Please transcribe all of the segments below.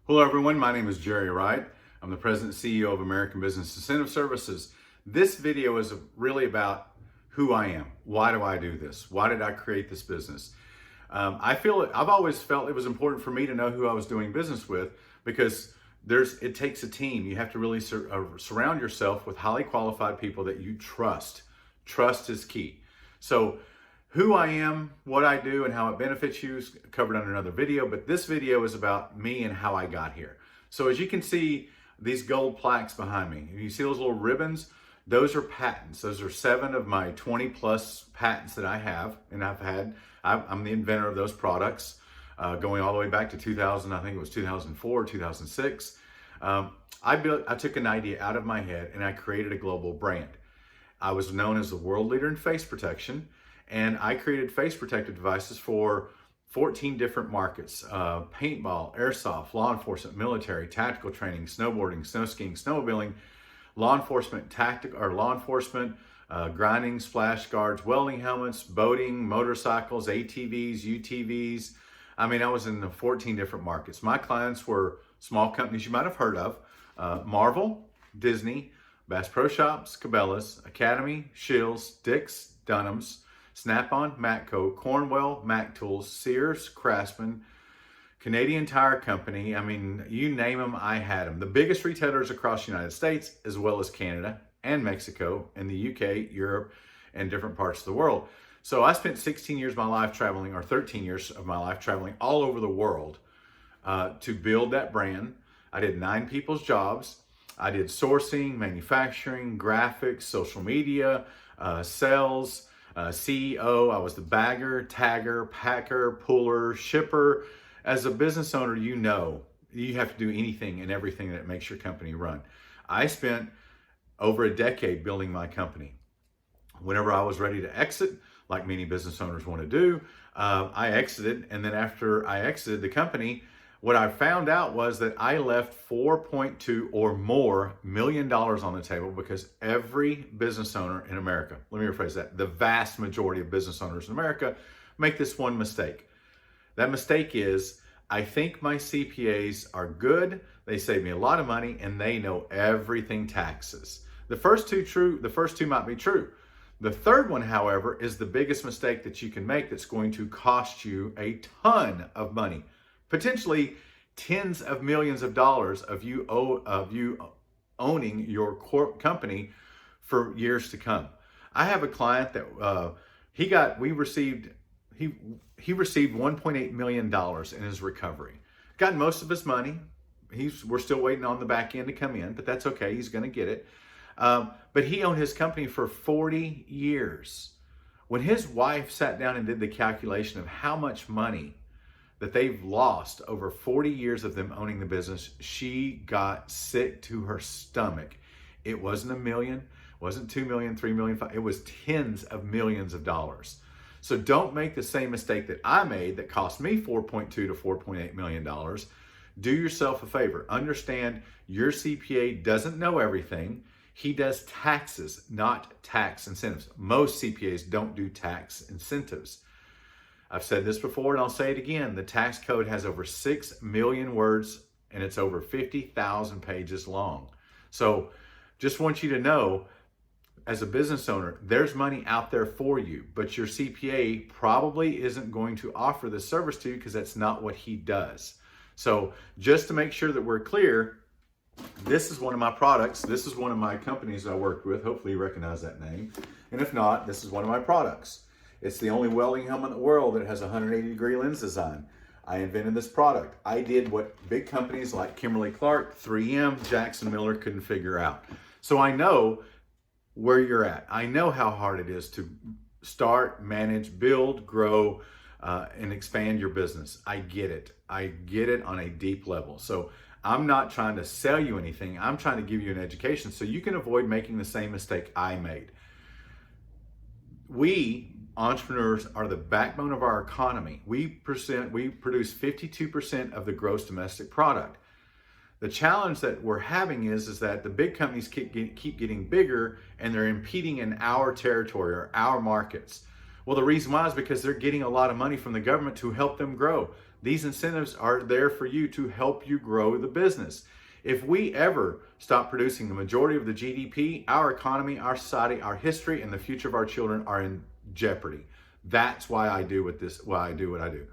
Hello everyone, my name is Jerry Wright. I'm the President and CEO of American Business Incentive Services. This video is really about who I am. Why do I do this? Why did I create this business? I've always felt it was important for me to know who I was doing business with because it takes a team. You have to really surround yourself with highly qualified people that you trust. Trust is key. So who I am, what I do, and how it benefits you is covered on another video, but this video is about me and how I got here. So as you can see, these gold plaques behind me, you see those little ribbons? Those are patents. Those are 7 of my 20 plus patents that I have, and I'm the inventor of those products, going all the way back to 2000, I think it was 2004, 2006. I took an idea out of my head and I created a global brand. I was known as the world leader in face protection, and I created face protective devices for 14 different markets: paintball, airsoft, law enforcement, military, tactical training, snowboarding, snow skiing, snowmobiling, law enforcement, grinding, splash guards, welding helmets, boating, motorcycles, ATVs, UTVs. I mean, I was in the 14 different markets. My clients were small companies you might have heard of: Marvel, Disney, Bass Pro Shops, Cabela's, Academy, Shields, Dick's, Dunham's, Snap-on, Matco, Cornwell, Mac Tools, Sears, Craftsman, Canadian Tire Company. I mean, you name them, I had them. The biggest retailers across the United States, as well as Canada and Mexico and the UK, Europe, and different parts of the world. So I spent 16 years of my life traveling, or 13 years of my life traveling all over the world to build that brand. I did 9 people's jobs. I did sourcing, manufacturing, graphics, social media, sales, CEO. I was the bagger, tagger, packer, puller, shipper. As a business owner, you know you have to do anything and everything that makes your company run. I spent over a decade building my company. Whenever I was ready to exit, like many business owners want to do, I exited. And then after I exited the company, what I found out was that I left $4.2 or more million on the table because every business owner in America, let me rephrase that, the vast majority of business owners in America make this one mistake. That mistake is, I think my CPAs are good, they save me a lot of money, and they know everything taxes. The first two might be true. The third one, however, is the biggest mistake that you can make that's going to cost you a ton of money. Potentially tens of millions of dollars of you owning your company for years to come. I have a client that he received $1.8 million in his recovery. Got most of his money. We're still waiting on the back end to come in, but that's okay. He's going to get it. But he owned his company for 40 years. When his wife sat down and did the calculation of how much money that they've lost over 40 years of them owning the business, she got sick to her stomach. It wasn't $1 million, wasn't $2 million, $3 million, it was tens of millions of dollars. So don't make the same mistake that I made that cost me $4.2 to $4.8 million. Do yourself a favor. Understand your CPA doesn't know everything. He does taxes, not tax incentives. Most CPAs don't do tax incentives. I've said this before and I'll say it again. The tax code has over 6 million words and it's over 50,000 pages long. So just want you to know, as a business owner, there's money out there for you, but your CPA probably isn't going to offer this service to you because that's not what he does. So just to make sure that we're clear, this is one of my products. This is one of my companies I worked with. Hopefully you recognize that name. And if not, this is one of my products. It's the only welding helmet in the world that has a 180-degree lens design. I invented this product. I did what big companies like Kimberly-Clark, 3M, Jackson Miller couldn't figure out. So I know where you're at. I know how hard it is to start, manage, build, grow, and expand your business. I get it. I get it on a deep level. So I'm not trying to sell you anything. I'm trying to give you an education so you can avoid making the same mistake I made. We entrepreneurs are the backbone of our economy. We produce 52% of the gross domestic product. The challenge that we're having is that the big companies keep getting bigger and they're impeding in our territory or our markets. Well, the reason why is because they're getting a lot of money from the government to help them grow. These incentives are there for you to help you grow the business. If we ever stop producing the majority of the GDP, our economy, our society, our history, and the future of our children are in jeopardy. That's why I do what I do.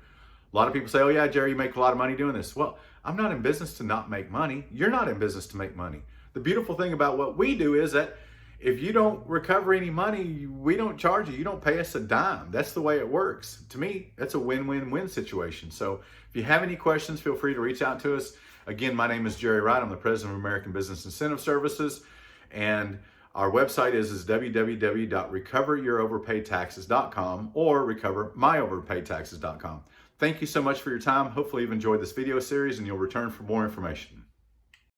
A lot of people say, oh yeah, Jerry, you make a lot of money doing this. Well, I'm not in business to not make money. You're not in business to make money. The beautiful thing about what we do is that if you don't recover any money, we don't charge you. You don't pay us a dime. That's the way it works. To me, that's a win-win-win situation. So if you have any questions, feel free to reach out to us. Again, my name is Jerry Wright. I'm the president of American Business Incentive Services. And our website is www.recoveryouroverpaidtaxes.com or recovermyoverpaidtaxes.com. Thank you so much for your time. Hopefully you've enjoyed this video series and you'll return for more information.